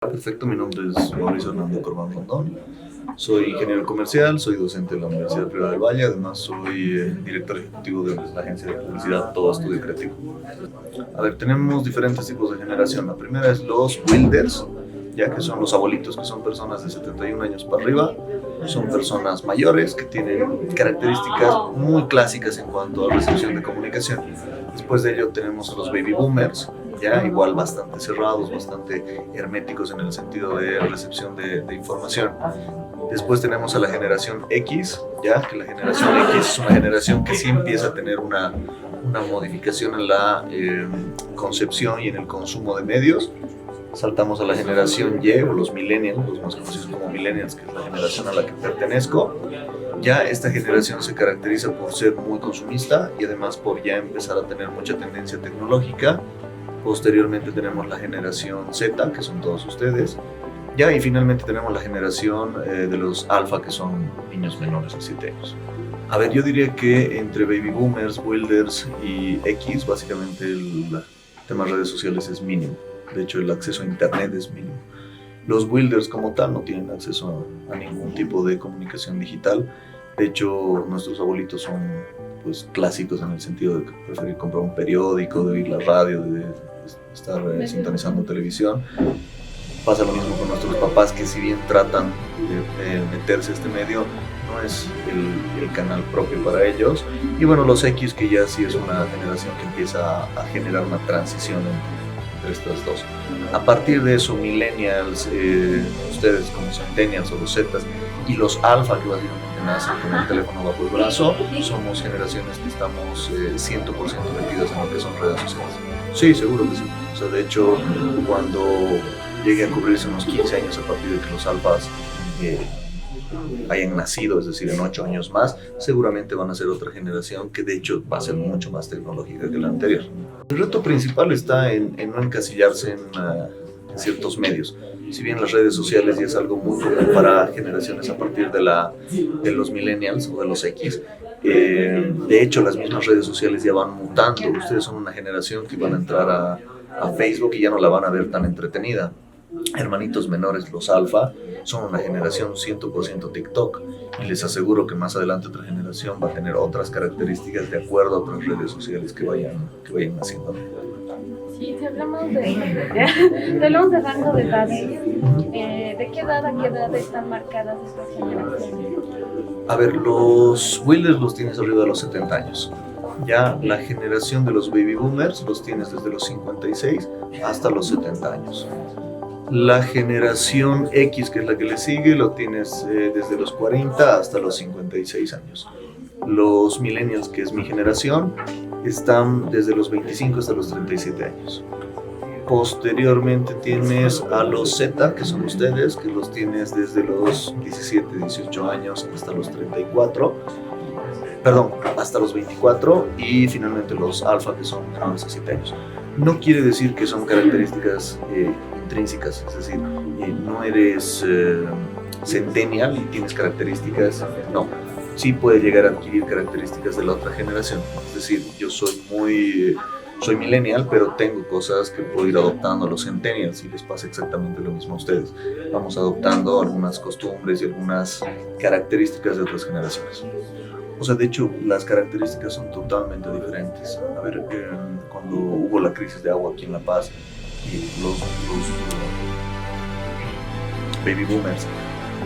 Perfecto, mi nombre es Mauricio Hernando Corban Rondón. Soy ingeniero comercial, soy docente de la Universidad Privada del Valle, además soy director ejecutivo de la agencia de publicidad Todo Estudio Creativo. A ver, tenemos diferentes tipos de generación. La primera es los Wilders, ya que son los abuelitos, que son personas de 71 años para arriba. Son personas mayores que tienen características muy clásicas en cuanto a recepción de comunicación. Después de ello tenemos a los baby boomers, ya igual bastante cerrados, bastante herméticos en el sentido de recepción de información. Después tenemos a la generación X, ya que la generación X es una generación que sí empieza a tener una modificación en la concepción y en el consumo de medios. Saltamos a la generación Y o los millennials, los más conocidos como millennials, que es la generación a la que pertenezco. Ya esta generación se caracteriza por ser muy consumista y además por ya empezar a tener mucha tendencia tecnológica. Posteriormente tenemos la generación Z, que son todos ustedes. Ya, y finalmente tenemos la generación de los alfa, que son niños menores de 7 años. A ver, yo diría que entre baby boomers, wilders y X, básicamente el tema redes sociales es mínimo. De hecho, el acceso a internet es mínimo. Los wilders como tal no tienen acceso a ningún tipo de comunicación digital. De hecho, nuestros abuelitos son pues clásicos en el sentido de preferir comprar un periódico, de oír la radio, de estar sintonizando televisión. Pasa lo mismo con nuestros papás, que si bien tratan de meterse a este medio, no es el canal propio para ellos. Y bueno, los X, que ya sí es una generación que empieza a generar una transición entre estas dos. A partir de eso, millennials, ustedes como centennials o los Zetas, y los alfa, que básicamente nacen con el teléfono bajo el brazo, somos generaciones que estamos 100% metidas en lo que son redes sociales. Sí, seguro que sí. O sea, de hecho, cuando llegue a cubrirse unos 15 años a partir de que los alfas hayan nacido, es decir, en 8 años más, seguramente van a ser otra generación que de hecho va a ser mucho más tecnológica que la anterior. El reto principal está en no encasillarse en ciertos medios. Si bien las redes sociales ya es algo muy común para generaciones a partir de los millennials o de los X, de hecho las mismas redes sociales ya van mutando. Ustedes son una generación que van a entrar a Facebook y ya no la van a ver tan entretenida. Hermanitos menores, los alfa, son una generación 100% TikTok, y les aseguro que más adelante otra generación va a tener otras características de acuerdo a otras redes sociales que vayan naciendo. Sí, si hablamos de rango de edades, ¿de qué edad a qué edad están marcadas estas generaciones? A ver, los wilders los tienes arriba de los 70 años. Ya la generación de los baby boomers los tienes desde los 56 hasta los 70 años. La generación X, que es la que le sigue, lo tienes desde los 40 hasta los 56 años. Los millennials, que es mi generación, están desde los 25 hasta los 37 años. Posteriormente tienes a los Z, que son ustedes, que los tienes desde los 17, 18 años hasta los 34. Perdón, hasta los 24, y finalmente los alfa, que son menores de 7 años. No quiere decir que son características intrínsecas, es decir, no eres centennial y tienes características, no. Sí puede llegar a adquirir características de la otra generación, es decir, yo soy millennial, pero tengo cosas que puedo ir adoptando a los centennials y les pasa exactamente lo mismo a ustedes. Vamos adoptando algunas costumbres y algunas características de otras generaciones. O sea, de hecho, las características son totalmente diferentes. A ver, cuando hubo la crisis de agua aquí en La Paz, y los baby boomers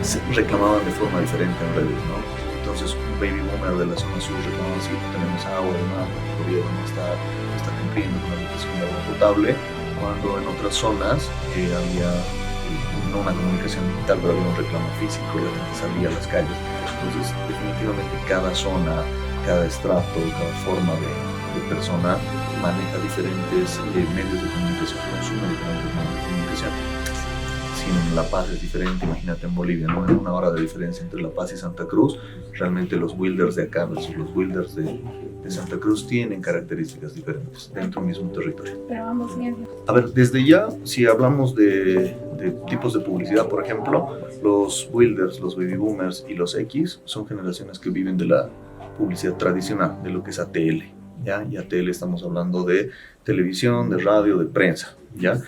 se reclamaban de forma diferente en redes, ¿no? Entonces, un baby boomer de la zona sur reclamaba: sí, tenemos agua, además, el gobierno no está cumpliendo con la dotación de agua potable, cuando en otras zonas había no una comunicación digital, pero había un reclamo físico, la gente salía a las calles. Entonces, definitivamente cada zona, cada estrato, cada forma de persona maneja diferentes medios de comunicación, consume diferentes medios de comunicación. Si en La Paz es diferente, imagínate en Bolivia, ¿no? En 1 hora de diferencia entre La Paz y Santa Cruz, realmente los wilders de acá versus los wilders de Santa Cruz tienen características diferentes dentro del mismo territorio. Pero vamos bien. A ver, desde ya, si hablamos de tipos de publicidad, por ejemplo, los wilders, los baby boomers y los X son generaciones que viven de la publicidad tradicional, de lo que es ATL. ¿Ya? Y ATL estamos hablando de televisión, de radio, de prensa, ¿ya?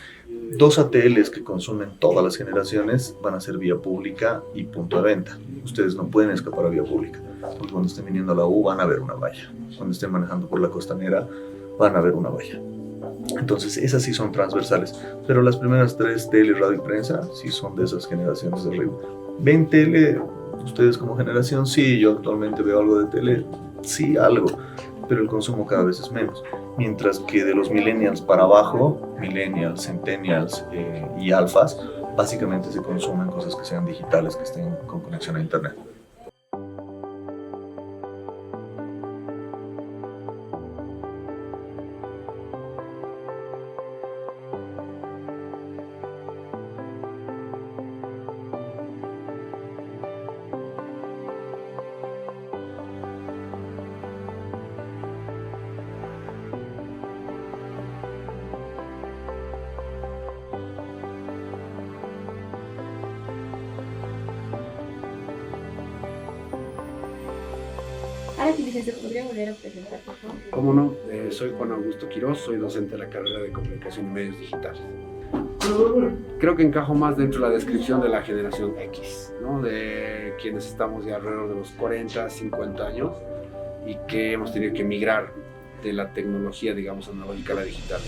2 ATLs que consumen todas las generaciones van a ser vía pública y punto de venta. Ustedes no pueden escapar a vía pública, porque cuando estén viniendo a la U van a ver una valla. Cuando estén manejando por la costanera van a ver una valla. Entonces esas sí son transversales, pero las primeras 3, tele, radio y prensa, sí son de esas generaciones de arriba. ¿Ven tele ustedes como generación? Sí, yo actualmente veo algo de tele, sí, algo, pero el consumo cada vez es menos. Mientras que de los millennials para abajo, millennials, centennials y alfas, básicamente se consumen cosas que sean digitales, que estén con conexión a internet. Ahora sí, licenciado, ¿podría volver a presentar, por favor? ¿Cómo no? Soy Juan Augusto Quiroz, soy docente de la carrera de Comunicación y Medios Digitales. Creo que encajo más dentro de la descripción de la generación X, ¿no? De quienes estamos ya alrededor de los 40, 50 años y que hemos tenido que migrar de la tecnología, digamos, analógica a la digital.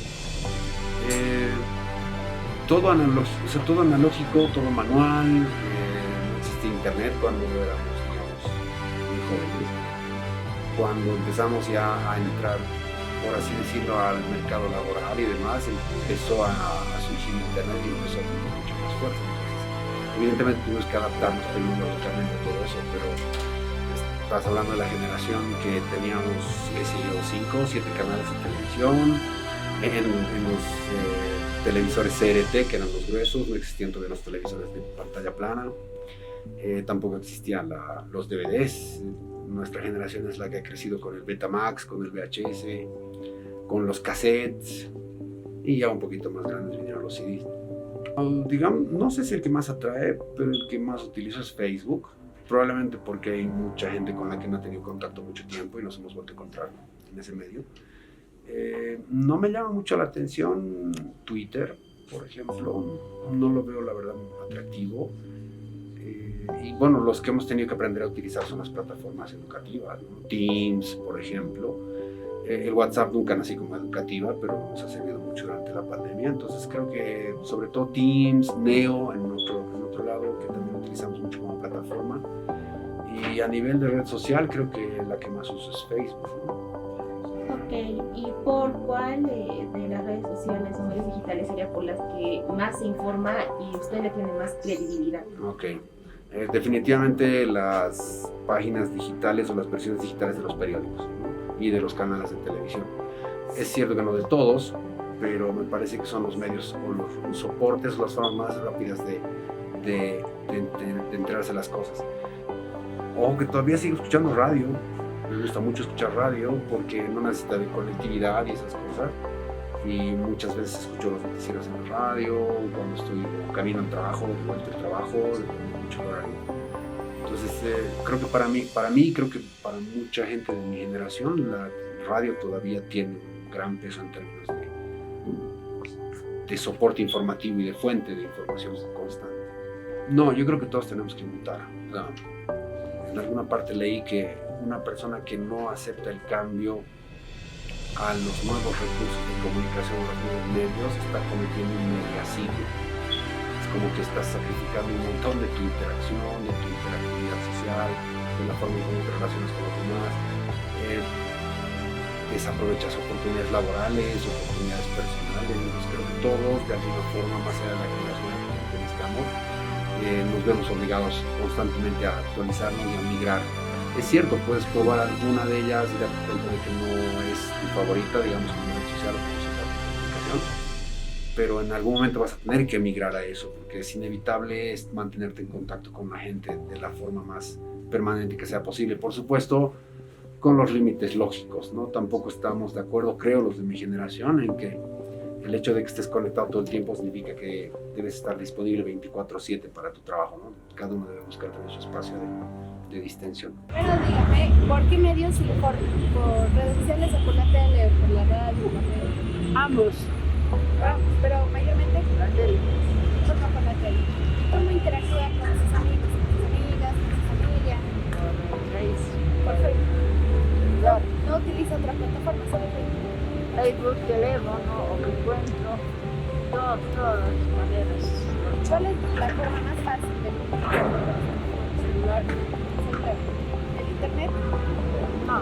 Todo analógico, todo manual, no existía internet cuando éramos, digamos, muy jóvenes. Cuando empezamos ya a entrar, por así decirlo, al mercado laboral y demás, empezó a surgir internet y empezó a tener mucha más fuerza. Entonces, evidentemente tuvimos que adaptarnos tecnológicamente a todo eso, pero estás hablando de la generación que teníamos, qué sé yo, 5 o 7 canales de televisión, en los televisores CRT, que eran los gruesos, no existían todavía los televisores de pantalla plana, tampoco existían los DVDs. Nuestra generación es la que ha crecido con el Betamax, con el VHS, con los cassettes, y ya un poquito más grandes vinieron los CDs. Digamos, no sé si el que más atrae, pero el que más utilizo es Facebook, probablemente porque hay mucha gente con la que no he tenido contacto mucho tiempo y nos hemos vuelto a encontrar en ese medio. No me llama mucho la atención Twitter, por ejemplo, no lo veo la verdad atractivo. Y bueno, los que hemos tenido que aprender a utilizar son las plataformas educativas, ¿no? Teams, por ejemplo. El WhatsApp nunca nací como educativa, pero nos ha servido mucho durante la pandemia. Entonces creo que sobre todo Teams, Neo en otro lado, que también utilizamos mucho como plataforma. Y a nivel de red social creo que la que más uso es Facebook, ¿no? Ok, ¿y por cuál de las redes sociales o medios digitales sería por las que más se informa y usted le tiene más credibilidad? Ok. Definitivamente las páginas digitales o las versiones digitales de los periódicos, ¿no? Y de los canales de televisión. Es cierto que no de todos, pero me parece que son los medios o los soportes o las formas más rápidas de enterarse de las cosas. O que todavía sigo escuchando radio. Me gusta mucho escuchar radio porque no necesita de conectividad y esas cosas. Y muchas veces escucho los noticieros en la radio, cuando estoy camino al trabajo, de vuelta al trabajo, depende mucho el horario. Entonces creo que para mí, creo que para mucha gente de mi generación, la radio todavía tiene un gran peso en términos de soporte informativo y de fuente de información constante. No, yo creo que todos tenemos que mutar. O sea, en alguna parte leí que una persona que no acepta el cambio a los nuevos recursos de comunicación, a los nuevos medios, está cometiendo un mediacidio. Es como que estás sacrificando un montón de tu interacción, de tu interactividad social, de la forma en cómo te relacionas con los demás. Desaprovechas oportunidades laborales, oportunidades personales. Entonces creo que todos, de alguna forma, más allá de la generación en la que pertenezcamos, nos vemos obligados constantemente a actualizarnos y a migrar. Es cierto, puedes probar alguna de ellas y darte cuenta de que no es tu favorita, digamos, como red social o como soporte de comunicación, pero en algún momento vas a tener que migrar a eso, porque es inevitable mantenerte en contacto con la gente de la forma más permanente que sea posible. Por supuesto, con los límites lógicos, ¿no? Tampoco estamos de acuerdo, creo, los de mi generación, en que el hecho de que estés conectado todo el tiempo significa que debes estar disponible 24/7 para tu trabajo, ¿no? Cada uno debe buscar también su espacio de distensión. Pero dígame, ¿por qué medios se informan? ¿Por redes sociales o por la tele o por la radio? Ambos. Pero mayormente solo con la tele. ¿Cómo interactúa con sus amigos, con sus amigas, con su familia? Por Facebook. No utiliza otra plataforma, solo Facebook. Facebook, teléfono o que encuentro, todas las maneras. ¿Cuál es la forma más fácil de comunicarse? Celular. Celular. ¿El internet? No.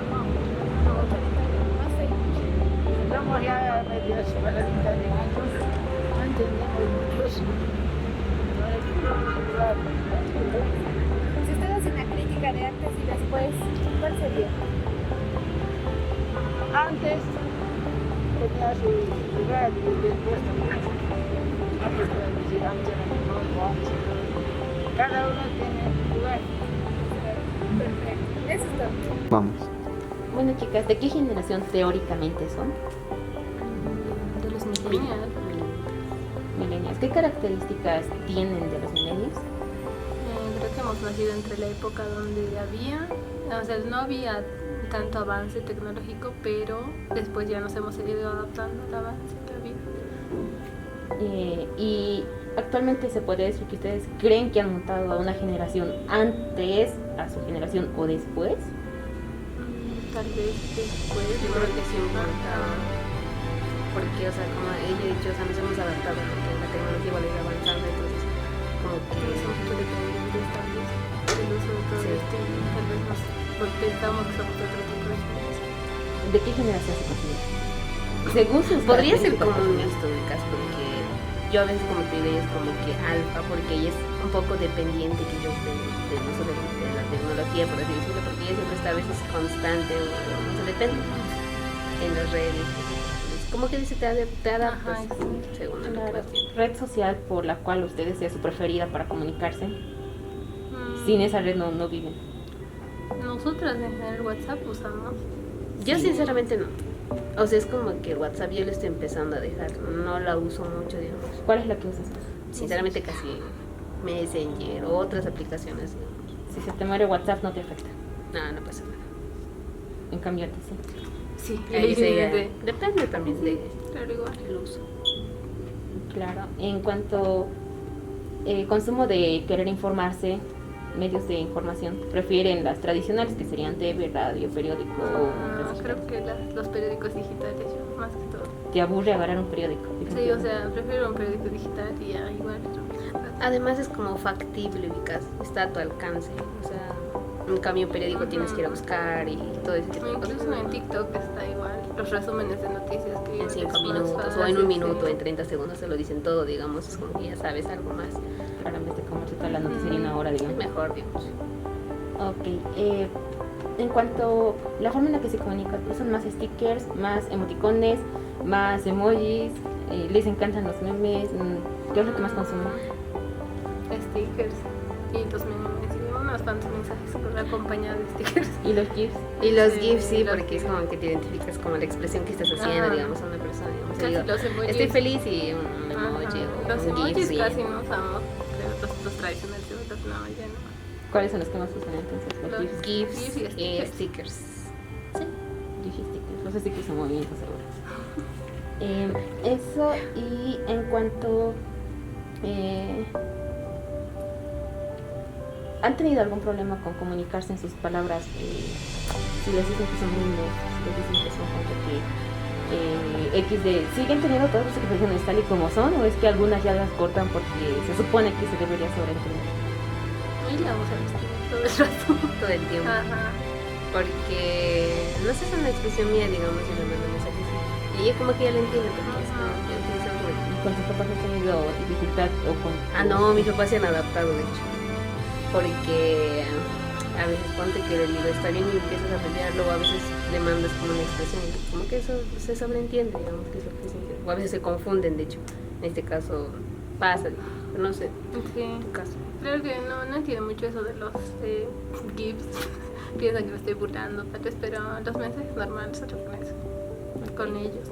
Más Facebook. Estamos ya medio separaditas de años. No entendemos mucho. Si usted hace una crítica de antes y después, ¿cuál sería? Antes tenía su lugar y después también. Antes era decir, antes era mejor, antes. Cada uno tiene su lugar. Perfecto. Eso es todo. Vamos. Bueno, chicas, ¿de qué generación teóricamente son? De los millennials. Millennials. ¿Qué características tienen de los millennials? Creo que hemos nacido entre la época donde no había tanto avance tecnológico, pero después ya nos hemos ido adaptando al avance que había. Y actualmente se podría decir que ustedes creen que han montado a una generación antes a su generación o después. Tal vez después. Yo creo que sí, porque, o sea, como ella ha dicho, o sea, nos hemos adaptado a lo que la tecnología igual es avanzando, entonces, como que Es un poquito dependientes tal vez del uso de todo Sí. esto y tal vez pensamos que somos de otro tipo de generación. ¿De qué generación se considera? Según sus podría ser características como un personales. mixto de caso, porque yo a veces como que ella es como que alfa, porque ella es un poco dependiente que yo del uso de la tecnología, por así decirlo, porque ella siempre está a veces constante o no se depende en las redes. Como que dice, te adaptas Ajá, sí. según lo que Claro. vas viendo. Red social por la cual ustedes sea su preferida para comunicarse. Mm, Sin esa red no viven. Nosotras en general WhatsApp usamos. Yo sinceramente no. O sea, es como que WhatsApp yo lo estoy empezando a dejar. No la uso mucho, digamos. ¿Cuál es la que usas? Sinceramente casi Messenger o otras aplicaciones, digamos. Si se te muere WhatsApp no te afecta. No pasa nada. En cambio a ti sí. Sí, Ahí sí, de- depende también de claro, igual. el uso. Claro. En cuanto consumo de querer informarse, medios de información, prefieren las tradicionales que serían TV, radio, periódico o Creo que los periódicos digitales, yo, más que todo. te aburre agarrar un periódico. Sí, o sea, prefiero un periódico digital y ya igual. Además es como factible, ubicas, está a tu alcance. O sea, en cambio un periódico tienes que ir a buscar y todo ese tipo de cosas. Incluso en TikTok está igual. Los resúmenes de noticias que En 5 es más minutos o fácil, en un minuto, sí. en 30 segundos se lo dicen todo, digamos, es como que ya sabes algo más. Claro, en vez de comerse toda la noticia en una hora, Es digamos. mejor, digamos. Ok. En cuanto a la forma en la que se comunican, usan más stickers, más emoticones, más emojis, les encantan los memes. ¿Qué es lo que más consumen? Stickers y los memes y unos cuantos mensajes acompañados de stickers. Y los GIFs. Y los Sí, GIFs sí, los porque es GIFs. como que te identificas como la expresión que estás haciendo, Ajá. digamos, a una persona. Digamos, Casi digo, los emojis. estoy feliz y un emoji o Los un GIF. emojis sí. casi no usamos, pero los tradicionales los no, ya no. ¿Cuáles son los que más usan entonces? Los Los GIFs. GIFs GIFs y y stickers. stickers. GIF y stickers. Los stickers son movimientos seguro. Eso, y en cuanto... ¿han tenido algún problema con comunicarse en sus palabras? Si les dicen que son lindos, si les dicen que son gente que ¿siguen teniendo todas sus expresiones tal y como son? ¿O es que algunas ya las cortan porque se supone que se debería sobreentender? Y la vamos a vestir todo el rato. Todo el tiempo. Ajá. Porque no sé, es una expresión mía, digamos, y le mando mensajes. Y ella como que ya la entiende, porque es como que utiliza muy... ¿Y con tus papás has tenido dificultad o con...? Ah, no, mis papás se han adaptado, de hecho. Porque a veces ponte que le digo está bien y empiezas a pelearlo, o a veces le mandas como una expresión, y como que eso se sobreentiende, digamos, que es lo que significa. O a veces se confunden, de hecho. En este caso pasa, pero no sé, Sí. en tu caso. Creo que no entiendo mucho eso de los GIFs. Piensan que me estoy burlando, tal vez, pero los mensajes normales, solo con eso. Con ellos.